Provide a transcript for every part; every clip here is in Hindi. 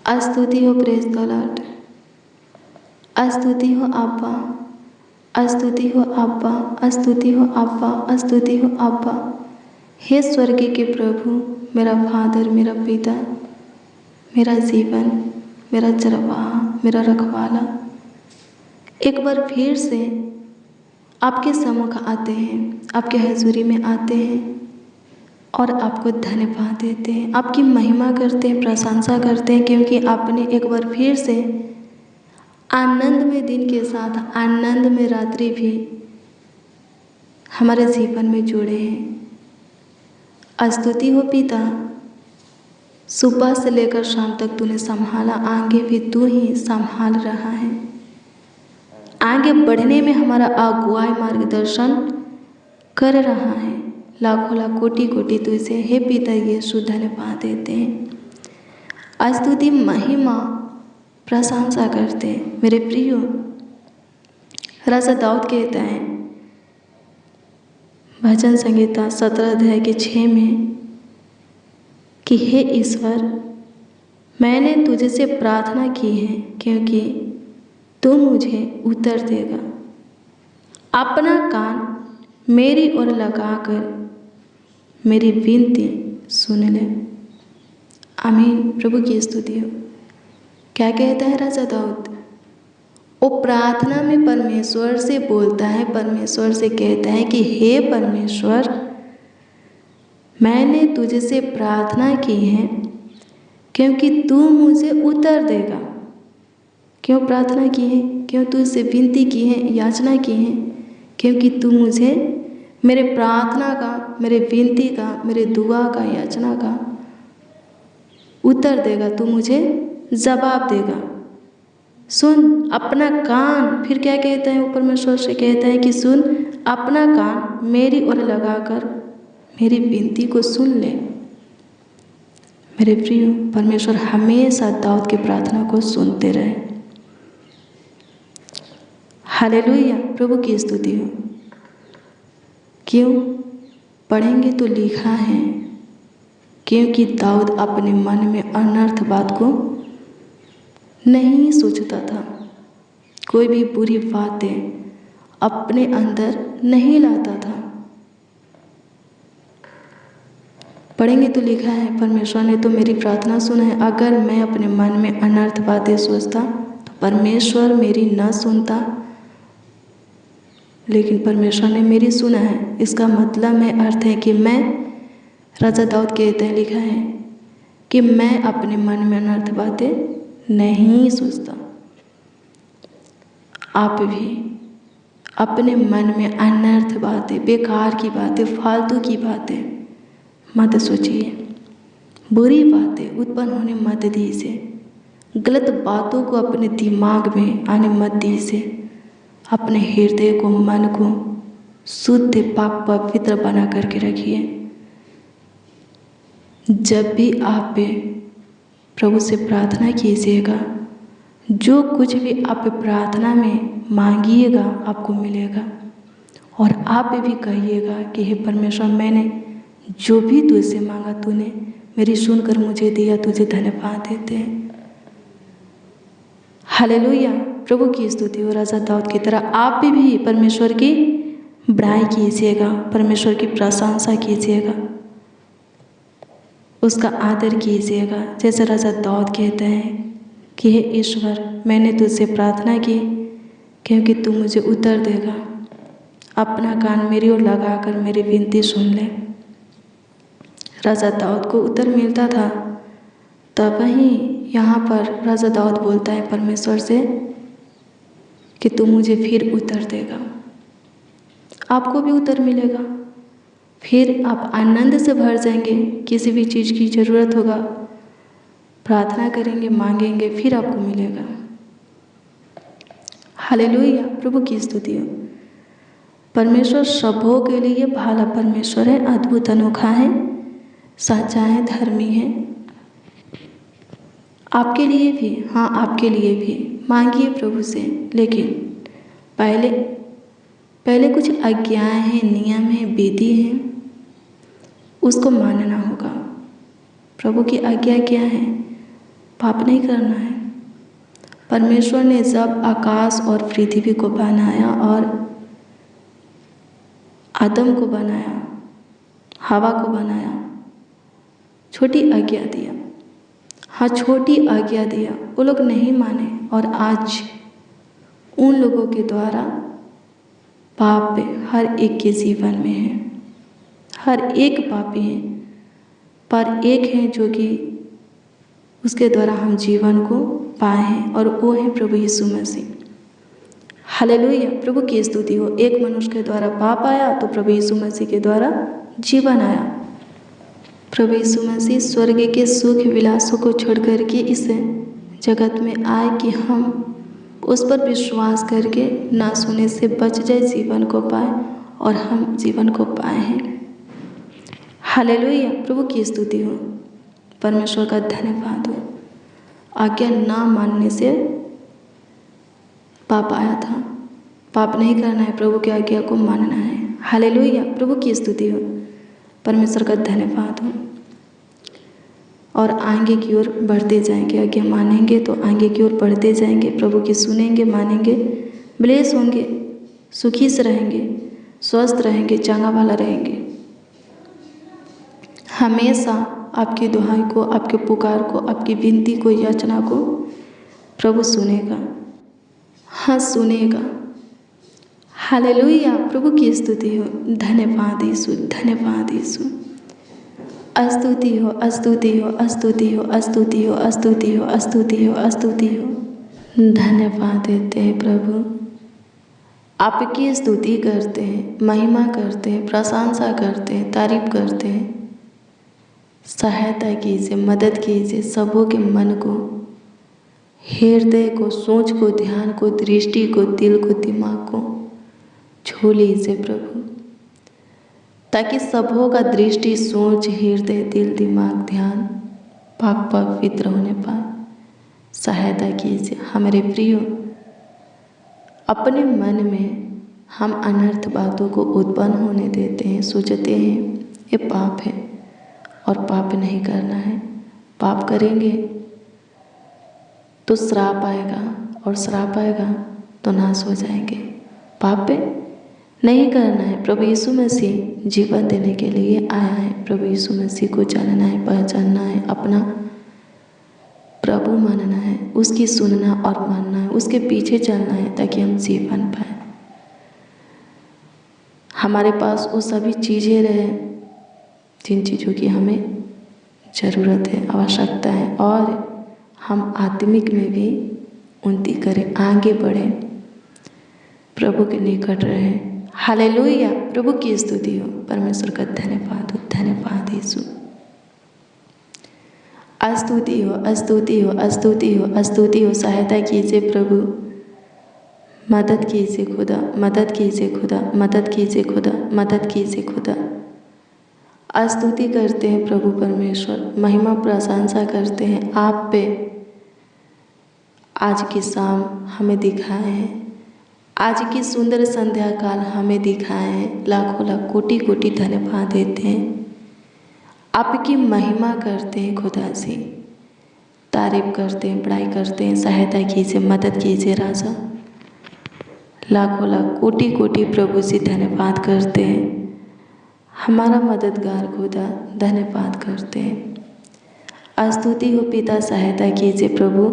स्तुति हो प्रेज द लॉर्ड। स्तुति हो अब्बा, स्तुति हो अब्बा, स्तुति हो अब्बा, स्तुति हो अब्बा। हे स्वर्ग के प्रभु, मेरा फादर, मेरा पिता, मेरा जीवन, मेरा चरवाहा, मेरा रखवाला, एक बार फिर से आपके सम्मुख आते हैं, आपके हजूरी में आते हैं और आपको धन्यवाद देते हैं, आपकी महिमा करते हैं, प्रशंसा करते हैं, क्योंकि आपने एक बार फिर से आनंद में दिन के साथ आनंद में रात्रि भी हमारे जीवन में जुड़े हैं। स्तुति हो पिता, सुबह से लेकर शाम तक तूने संभाला, आगे भी तू ही संभाल रहा है। आगे बढ़ने में हमारा अगुवाई मार्गदर्शन कर रहा है। लाखों लाख कोटि कोटि तुझसे हे पिता यीशु धन्यवाद देते हैं। स्तुति महिमा प्रशंसा करते हैं। मेरे प्रियो, राजा दाऊद कहता है भजन संहिता 17 अध्याय के 6 में कि हे ईश्वर, मैंने तुझसे प्रार्थना की है क्योंकि तू मुझे उत्तर देगा। अपना कान मेरी ओर लगाकर मेरी विनती सुन ले। आमीन। प्रभु की स्तुति हो। क्या कहता है राजा दाऊद? वो प्रार्थना में परमेश्वर से बोलता है, परमेश्वर से कहता है कि हे परमेश्वर, मैंने तुझसे प्रार्थना की है क्योंकि तू मुझे उत्तर देगा। क्यों प्रार्थना की है? क्यों तुझसे विनती की है, याचना की है? क्योंकि तू मुझे मेरे प्रार्थना का, मेरे विनती का, मेरे दुआ का, याचना का उत्तर देगा, तू मुझे जवाब देगा। सुन अपना कान, फिर क्या कहता है? वो परमेश्वर से कहता है कि सुन अपना कान मेरी ओर लगाकर मेरी विनती को सुन ले। मेरे प्रियो, परमेश्वर हमेशा दाऊद की प्रार्थना को सुनते रहे। हालेलुया। प्रभु की स्तुति हो। क्यों पढ़ेंगे तो लिखा है, क्योंकि दाऊद अपने मन में अनर्थ बात को नहीं सोचता था, कोई भी बुरी बातें अपने अंदर नहीं लाता था। पढ़ेंगे तो लिखा है, परमेश्वर ने तो मेरी प्रार्थना सुना है। अगर मैं अपने मन में अनर्थ बातें सोचता तो परमेश्वर मेरी न सुनता, लेकिन परमेश्वर ने मेरी सुना है। इसका मतलब है, अर्थ है कि मैं, राजा दाऊद कहते हैं, लिखा है कि मैं अपने मन में अनर्थ बातें नहीं सोचता। आप भी अपने मन में अनर्थ बातें, बेकार की बातें, फालतू की बातें मत सोचिए। बुरी बातें उत्पन्न होने मत दीजिए। गलत बातों को अपने दिमाग में आने मत दीजिए। अपने हृदय को, मन को शुद्ध, पाक, पवित्र बना करके रखिए। जब भी आप प्रभु से प्रार्थना कीजिएगा, जो कुछ भी आप प्रार्थना में मांगिएगा आपको मिलेगा। और आप भी कहिएगा कि हे परमेश्वर, मैंने जो भी तुझसे मांगा तूने मेरी सुनकर मुझे दिया, तुझे धन्यवाद देते हैं। हालेलुया। प्रभु की स्तुति हो। राजा दाऊद की तरह आप भी परमेश्वर की बड़ाई कीजिएगा, परमेश्वर की प्रशंसा कीजिएगा, उसका आदर कीजिएगा। जैसे राजा दाऊद कहते हैं कि हे ईश्वर, मैंने तुझसे प्रार्थना की क्योंकि तू मुझे उत्तर देगा। अपना कान मेरी ओर लगाकर मेरी विनती सुन ले। राजा दाऊद को उत्तर मिलता था, तब वहीं यहाँ पर राजा दाऊद बोलता है परमेश्वर से कि तू मुझे फिर उत्तर देगा। आपको भी उत्तर मिलेगा, फिर आप आनंद से भर जाएंगे। किसी भी चीज़ की ज़रूरत होगा, प्रार्थना करेंगे, मांगेंगे, फिर आपको मिलेगा। हालेलुया। प्रभु की स्तुति हो। परमेश्वर सबों के लिए भला परमेश्वर है, अद्भुत, अनोखा है, सच्चा है, धर्मी है। आपके लिए भी, हाँ आपके लिए भी मांगिए प्रभु से। लेकिन पहले कुछ आज्ञाएं हैं, नियम है, विधि है, उसको मानना होगा। प्रभु की आज्ञा क्या है? पाप नहीं करना है। परमेश्वर ने जब आकाश और पृथ्वी को बनाया और आदम को बनाया, हवा को बनाया, छोटी आज्ञा दिया। हाँ, छोटी आज्ञा दिया, वो लोग नहीं माने और आज उन लोगों के द्वारा पाप हर एक के जीवन में है। हर एक पापी है, पर एक है जो कि उसके द्वारा हम जीवन को पाए हैं और वो है प्रभु यीशु मसीह। हालेलुया, प्रभु की स्तुति हो। एक मनुष्य के द्वारा पाप आया तो प्रभु यीशु मसीह के द्वारा जीवन आया। प्रभु यीशु मसीह स्वर्ग के सुख विलासों को छोड़ करके इस जगत में आए कि हम उस पर विश्वास करके नाश होने से बच जाए, जीवन को पाए, और हम जीवन को पाए हैं। हालेलुया, प्रभु की स्तुति हो। परमेश्वर का धन्यवाद हो। आज्ञा ना मानने से पाप आया था। पाप नहीं करना है, प्रभु की आज्ञा को मानना है। हालेलुया, प्रभु की स्तुति हो। परमेश्वर का धन्यवाद हो। और आगे की ओर बढ़ते जाएंगे। आज्ञा मानेंगे तो आगे की ओर बढ़ते जाएंगे। प्रभु की सुनेंगे, मानेंगे, ब्लेस होंगे, सुखी से रहेंगे, स्वस्थ रहेंगे, चंगा वाला रहेंगे। हमेशा आपकी दुहाई को, आपके पुकार को, आपकी विनती को, याचना को प्रभु सुनेगा। हाँ, सुनेगा। हालेलुया, प्रभु की स्तुति हो। धन्यवाद यीशु, धन्यवाद यीशु। स्तुति हो, स्तुति हो, स्तुति हो, स्तुति हो, स्तुति हो, स्तुति हो, स्तुति हो। धन्यवाद देते हैं प्रभु, आपकी स्तुति करते हैं, महिमा करते हैं, प्रशंसा करते हैं, तारीफ करते हैं। सहायता कीजिए, मदद कीजिए सबों के मन को, हृदय को, सोच को, ध्यान को, दृष्टि को, दिल को, दिमाग को छू लीजिए प्रभु, ताकि सबों का दृष्टि, सोच, हृदय, दिल, दिमाग, ध्यान पाक पवित्र होने पाए। सहायता कीजिए हमारे प्रियो। अपने मन में हम अनर्थ बातों को उत्पन्न होने देते हैं, सोचते हैं ये पाप है, और पाप नहीं करना है। पाप करेंगे तो श्राप आएगा, और श्राप आएगा तो नाश हो जाएंगे। पाप नहीं करना है। प्रभु यीशु मसीह जीवन देने के लिए आया है। प्रभु यीशु मसीह को जानना है, पहचानना है, अपना प्रभु मानना है, उसकी सुनना और मानना है, उसके पीछे चलना है, ताकि हम जीवन पाए। हमारे पास वो सभी चीज़ें रहे जिन चीज़ों की हमें ज़रूरत है, आवश्यकता है, और हम आत्मिक में भी उन्नति करें, आगे बढ़ें, प्रभु के निकट रहें। हालेलुया, प्रभु की स्तुति हो। परमेश्वर का धन्यवाद हो। धन्यवाद यीशु। स्तुति हो, स्तुति हो, स्तुति हो, स्तुति हो। सहायता कीजिए प्रभु, मदद कीजिए खुदा, मदद कीजिए खुदा, मदद कीजिए खुदा, मदद कीजिए खुदा। स्तुति करते हैं प्रभु परमेश्वर, महिमा प्रशंसा करते हैं आप पे। आज की शाम हमें दिखाए हैं, आज की सुंदर संध्या काल हमें दिखाए हैं। लाखों लाख कोटि कोटि धन्यवाद देते हैं, आपकी महिमा करते हैं खुदा से, तारीफ करते हैं, बड़ाई करते हैं। सहायता कीजिए, मदद कीजिए राजा। लाखों लाख कोटि कोटि प्रभु से धन्यवाद करते हैं। हमारा मददगार खुदा, धन्यवाद करते हैं। स्तुति हो पिता, सहायता कीजिए प्रभु।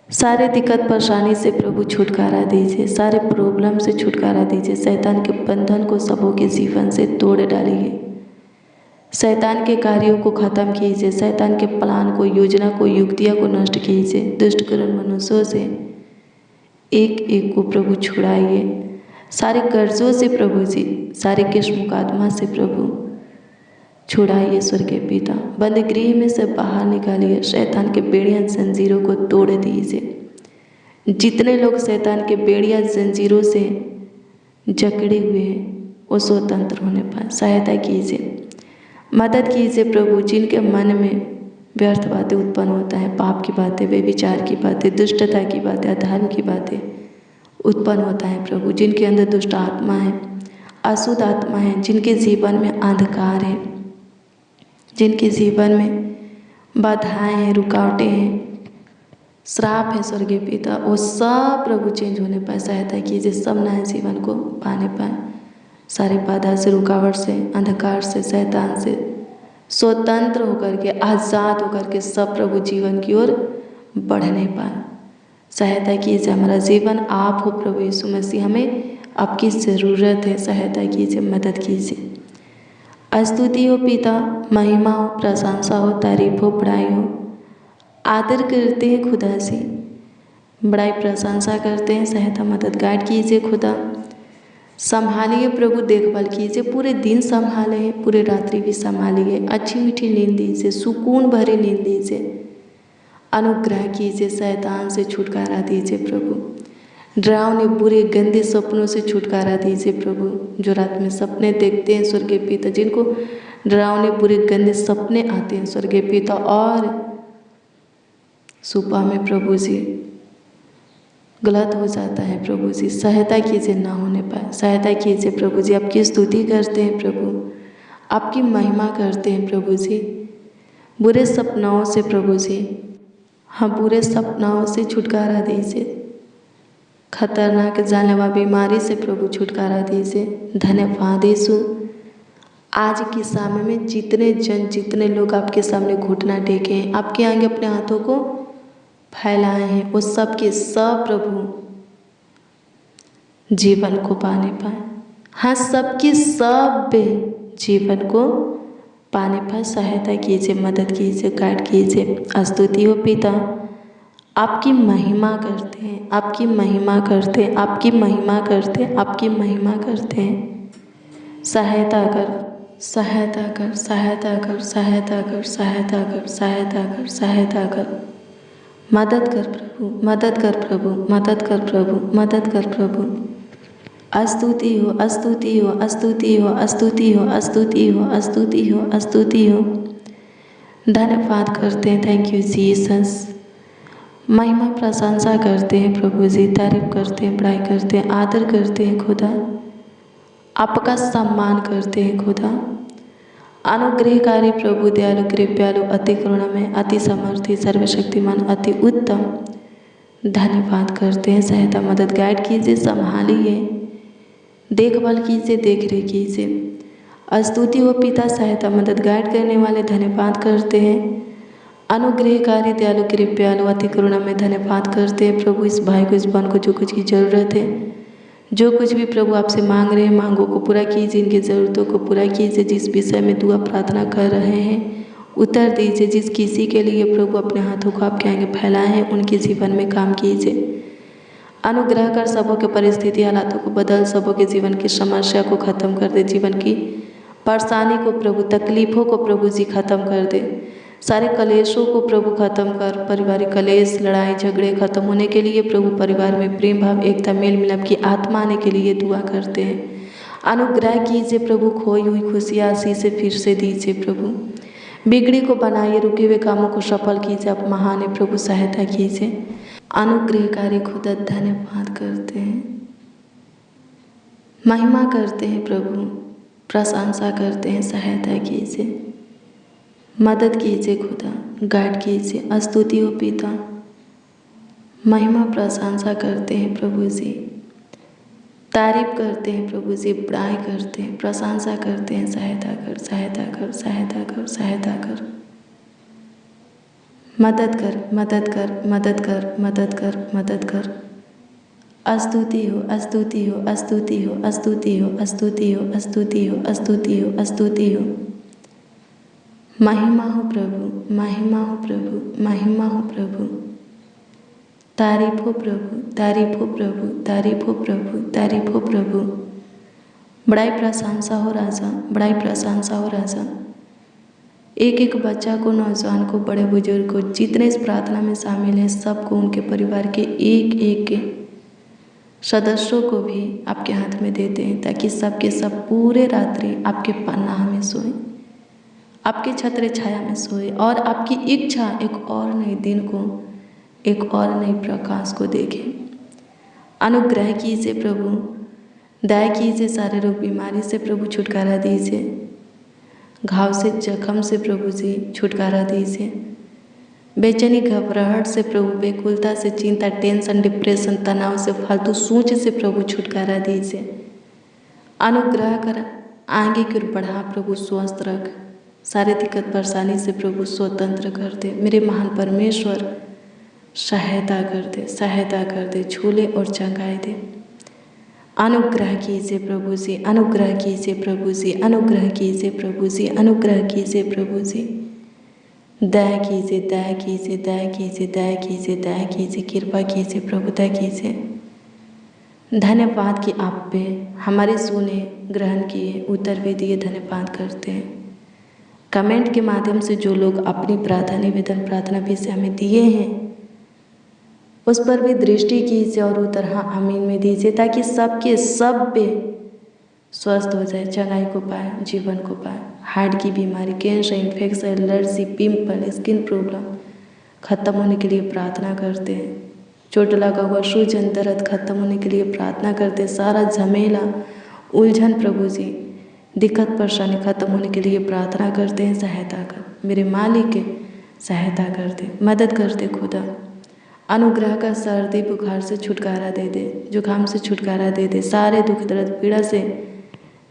सारे दिक्कत परेशानी से प्रभु छुटकारा दीजिए, सारे प्रॉब्लम से छुटकारा दीजिए। शैतान के बंधन को सबों के जीवन से तोड़ डालिए। शैतान के कार्यों को ख़त्म कीजिए, शैतान के प्लान को, योजना को, युक्तियों को नष्ट कीजिए। दुष्टकर्म मनुष्यों से एक एक को प्रभु छुड़ाइए। सारे कर्जों से प्रभु जी, सारे केस मुकदमा से प्रभु छुड़ाइए स्वर्गीय पिता। बंद गृह में से बाहर निकालिए, शैतान के बेड़ियां जंजीरों को तोड़ दीजिए। जितने लोग शैतान के बेड़ियां जंजीरों से जकड़े हुए हैं वो स्वतंत्र होने पाए। सहायता कीजिए, मदद कीजिए प्रभु। जिनके मन में व्यर्थ बातें उत्पन्न होता है, पाप की बातें, व्यभिचार की बातें, दुष्टता की बातें, अधर्म की बातें उत्पन्न होता है प्रभु, जिनके अंदर दुष्ट आत्मा है, अशुद्ध आत्मा है, जिनके जीवन में अंधकार है, जिनके जीवन में बाधाएं हैं, रुकावटें हैं, श्राप है स्वर्गीय पिता, वो सब प्रभु चेंज होने पाए सहायता कीजिए, सब नए जीवन को पाने पाए, सारी बाधा से, रुकावट से, अंधकार से, शैतान से स्वतंत्र होकर के, आज़ाद होकर के सब प्रभु जीवन की ओर बढ़ने पाए। सहायता कीजिए, हमारा जीवन आप हो प्रभु यीशु मसीह, हमें आपकी ज़रूरत है, सहायता कीजिए, मदद कीजिए। स्तुति हो पिता, महिमा हो, प्रशंसा हो, तारीफ हो, बड़ाई हो, आदर करते हैं खुदा से, बड़ाई प्रशंसा करते हैं, सहायता मदद गाइड कीजिए खुदा, संभालिए प्रभु, देखभाल कीजिए, पूरे दिन संभाले, पूरे रात्रि भी संभालिए, अच्छी मीठी नींद दीजिए, सुकून भरी नींद दीजिए, अनुग्रह कीजिए, शैतान से छुटकारा दीजिए प्रभु, डरावने बुरे गंदे सपनों से छुटकारा दीजिए प्रभु, जो रात में सपने देखते हैं स्वर्गीय पिता, जिनको डरावने बुरे गंदे सपने आते हैं स्वर्गीय पिता, और सुबह में प्रभु जी गलत हो जाता है प्रभु जी, सहायता कीजिए, ना होने पाए, सहायता कीजिए प्रभु जी। आपकी स्तुति करते हैं प्रभु, आपकी महिमा करते हैं प्रभु जी, बुरे सपनाओं से प्रभु जी, हाँ बुरे सपनाओं से छुटकारा दीजिए, खतरनाक जानलेवा बीमारी से प्रभु छुटकारा दीजिए। धन्यवाद यीशु, आज के समय में जितने लोग आपके सामने घुटना टेके हैं, आपके आगे अपने हाथों को फैलाए हैं, वो सब के सब प्रभु जीवन को पाने पाए, हाँ सबके सब जीवन को पाने पाए, सहायता कीजिए, मदद कीजिए, गाइड कीजिए। स्तुति हो पिता, आपकी महिमा करते हैं, आपकी महिमा करते हैं, आपकी महिमा करते हैं, आपकी महिमा करते हैं। सहायता कर, सहायता कर, सहायता कर, सहायता कर, सहायता कर, सहायता कर, सहायता कर, मदद कर प्रभु, मदद कर प्रभु, मदद कर प्रभु, मदद कर प्रभु। स्तुति हो, स्तुति हो, स्तुति हो, स्तुति हो, स्तुति हो, स्तुति हो, स्तुति हो। धन्यवाद करते हैं, थैंक यू जीसस। महिमा प्रशंसा करते हैं प्रभु जी, तारीफ करते हैं, बड़ाई करते हैं, आदर करते हैं खुदा, आपका सम्मान करते हैं खुदा। अनुग्रहकारी प्रभु, दयालु, कृपालु, अति करुणामय, अति समर्थी, सर्वशक्तिमान, अति उत्तम, धन्यवाद करते हैं। सहायता मदद गाइड कीजिए, संभालिए, देखभाल कीजिए, देख रेख कीजिए। स्तुति हो पिता, सहायता मदद गाइड करने वाले, धन्यवाद करते हैं। अनुग्रहकारी, दयालु, कृपालु, अति करुणामय, धन्यवाद करते हैं प्रभु। इस भाई को, इस बहन को जो कुछ की ज़रूरत है, जो कुछ भी प्रभु आपसे मांग रहे हैं, मांगों को पूरा कीजिए, इनकी ज़रूरतों को पूरा कीजिए। जिस विषय में दुआ प्रार्थना कर रहे हैं उत्तर दीजिए। जिस किसी के लिए प्रभु अपने हाथों को आपके आगे फैलाए हैं, उनके जीवन में काम कीजिए। अनुग्रह कर सबों के परिस्थिति हालातों को बदल, सबों के जीवन की समस्या को ख़त्म कर दे, जीवन की परेशानी को प्रभु, तकलीफ़ों को प्रभु जी ख़त्म कर दे, सारे कलेशों को प्रभु ख़त्म कर। पारिवारिक कलेश, लड़ाई झगड़े ख़त्म होने के लिए प्रभु, परिवार में प्रेम भाव, एकता, मेल मिलाप की आत्मा आने के लिए दुआ करते हैं। अनुग्रह कीजिए प्रभु, खोई हुई खुशियाँ आशीष से फिर से दीजिए प्रभु। बिगड़ी को बनाइए, रुके हुए कामों को सफल कीजिए, आप महान है प्रभु, सहायता कीजिए। अनुग्रहकारी खुदा, धन्यवाद करते हैं, महिमा करते हैं प्रभु, प्रशंसा करते हैं, सहायता कीजिए, मदद कीजिए खुदा, गाइड कीजिए। स्तुति हो पिता, महिमा प्रशंसा करते हैं प्रभु जी, तारीफ करते हैं प्रभु जी, बड़ाई करते हैं, प्रशंसा करते हैं। सहायता कर, सहायता कर, सहायता कर, सहायता कर, मदद कर, मदद कर, मदद कर, मदद कर, मदद कर। स्तुति हो, स्तुति हो, स्तुति हो, स्तुति हो, स्तुति हो, स्तुति हो, स्तुति हो, स्तुति हो। महिमा हो प्रभु, महिमा हो प्रभु, महिमा हो प्रभु, तारीफ हो प्रभु, तारीफ हो प्रभु, तारीफ हो प्रभु, तारीफ हो प्रभु। बड़ाई प्रशंसा हो राजा, बड़ाई प्रशंसा हो राजा। एक एक बच्चा को, नौजवान को, बड़े बुजुर्ग को, जितने इस प्रार्थना में शामिल हैं, सबको, उनके परिवार के एक एक के सदस्यों को भी आपके हाथ में देते हैं, ताकि सबके सब पूरे रात्रि आपके पनाह में सोए, आपके छत्र छाया में सोए, और आपकी इच्छा एक और नए दिन को, एक और नए प्रकाश को देखें। अनुग्रह कीजिए प्रभु, दया कीजिए, सारे रोग बीमारी से प्रभु छुटकारा दीजिए, घाव से, जख्म से प्रभु जी छुटकारा दीजिए। बेचैनी, घबराहट से प्रभु, व्याकुलता से, चिंता, टेंशन, डिप्रेशन, तनाव से, फालतू सोच से प्रभु छुटकारा दीजिए। अनुग्रह कर, आगे की ओर बढ़ा प्रभु, स्वस्थ रख, सारी दिक्कत परेशानी से प्रभु स्वतंत्र कर दे। मेरे महान परमेश्वर सहायता कर दे, सहायता कर दे, झूले और चंगाई दे। अनुग्रह कीजिए प्रभु जी, अनुग्रह कीजिए प्रभु जी, अनुग्रह कीजिए प्रभु जी, अनुग्रह कीजिए प्रभु जी। दया कीजिए, दया कीजिए, दया कीजिए, दया कीजिए, दया कीजिए, कृपा कीजिए प्रभु, दया कीजिए। धन्यवाद कि आप पे हमारे सुने, ग्रहण किए, उत्तर भी दिए, धन्यवाद करते हैं। कमेंट के माध्यम से जो लोग अपनी प्रार्थना निवेदन, प्रार्थना विषय हमें दिए हैं, उस पर भी दृष्टि कीजिए और उत्तर हाँ आमीन में दीजिए, ताकि सबके सब पे स्वस्थ हो जाए, चंगाई को पाए, जीवन को पाए। हार्ट की बीमारी, cancer, infection, allergy, pimple, skin problem खत्म होने के लिए प्रार्थना करते हैं। चोट लगा हुआ सूजन, दर्द खत्म होने के लिए प्रार्थना करते हैं। सारा झमेला, उलझन प्रभु जी, दिक्कत परेशानी खत्म होने के लिए प्रार्थना करते हैं। सहायता कर, मेरे मालिक सहायता कर दे, मदद कर दे खुदा। अनुग्रह का, सर्दी बुखार से छुटकारा दे दे, जुकाम से छुटकारा दे दे, सारे दुख दर्द पीड़ा से,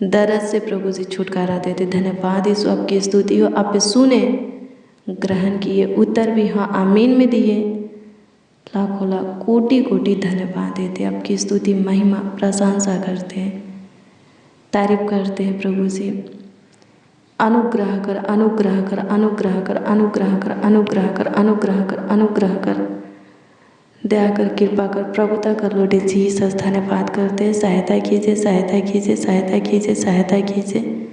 दर्द से प्रभु जी छुटकारा दे दे। धन्यवाद यीशु, आपकी स्तुति हो। आप सुने, ग्रहण किए, उत्तर भी हाँ आमीन में दिए। लाखों लाख कोटि कोटि धन्यवाद देते, आपकी स्तुति महिमा प्रशंसा करते हैं, तारीफ करते हैं प्रभु जी। अनुग्रह कर, अनुग्रह कर, अनुग्रह कर, अनुग्रह कर, अनुग्रह कर, अनुग्रह कर, अनुग्रह कर, दया कर, कृपा कर, प्रभुता कर लौटे जीसस। धन्यवाद करते हैं। सहायता कीजिए, सहायता कीजिए, सहायता कीजिए, सहायता कीजिए,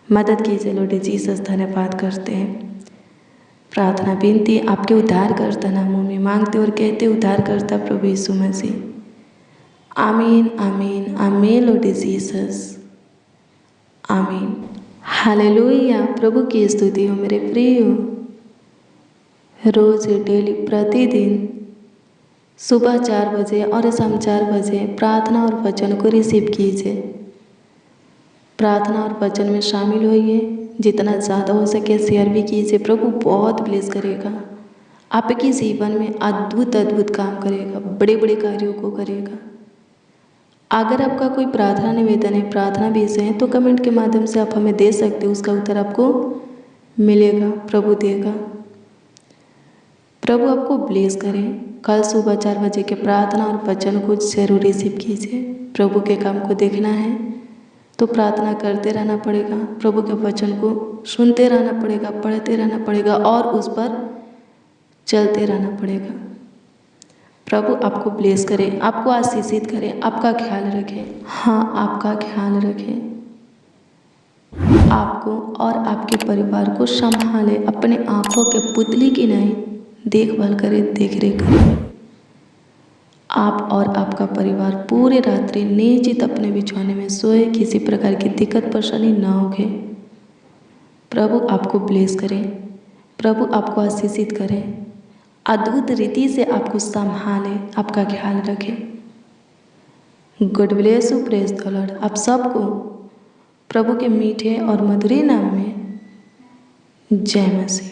मदद कीजिए लौटे जीसस। धन्यवाद करते हैं। प्रार्थना विनती आपके उद्धारकर्ता नामों में मांगते और कहते, उद्धारकर्ता प्रभु यीशु मसीह। आमीन, आमीन, आमीन लौटे जीसस, आमीन। हालेलुया, प्रभु की स्तुति हो मेरे प्रिय। रोज डेली प्रतिदिन सुबह 4 बजे और शाम 4 बजे प्रार्थना और वचन को रिसीव कीजिए। प्रार्थना और वचन में शामिल होइए, जितना ज़्यादा हो सके शेयर भी कीजिए। प्रभु बहुत ब्लेस करेगा, आपके जीवन में अद्भुत अद्भुत काम करेगा, बड़े बड़े कार्यों को करेगा। अगर आपका कोई प्रार्थना निवेदन है, प्रार्थना विषय है, तो कमेंट के माध्यम से आप हमें दे सकते हो, उसका उत्तर आपको मिलेगा, प्रभु देगा। प्रभु आपको ब्लेस करें। कल सुबह 4 बजे के प्रार्थना और वचन को जरूर रिसीव कीजिए। प्रभु के काम को देखना है तो प्रार्थना करते रहना पड़ेगा, प्रभु के वचन को सुनते रहना पड़ेगा, पढ़ते रहना पड़ेगा और उस पर चलते रहना पड़ेगा। प्रभु आपको ब्लेस करें, आपको आशीषित करें, आपका ख्याल रखें। हाँ, आपका ख्याल रखें, आपको और आपके परिवार को संभाले, अपने आंखों के पुतली की नहीं देखभाल करें, देख रेख करें। आप और आपका परिवार पूरे रात्रि निश्चित अपने बिछौने में सोए, किसी प्रकार की दिक्कत परेशानी ना होगे। प्रभु आपको ब्लेस करें, प्रभु आपको आशीषित करें, अद्भुत रीति से आपको संभाले, आपका ख्याल रखें। God bless you, praise the Lord. आप सबको प्रभु के मीठे और मधुर नाम में जय मसीह।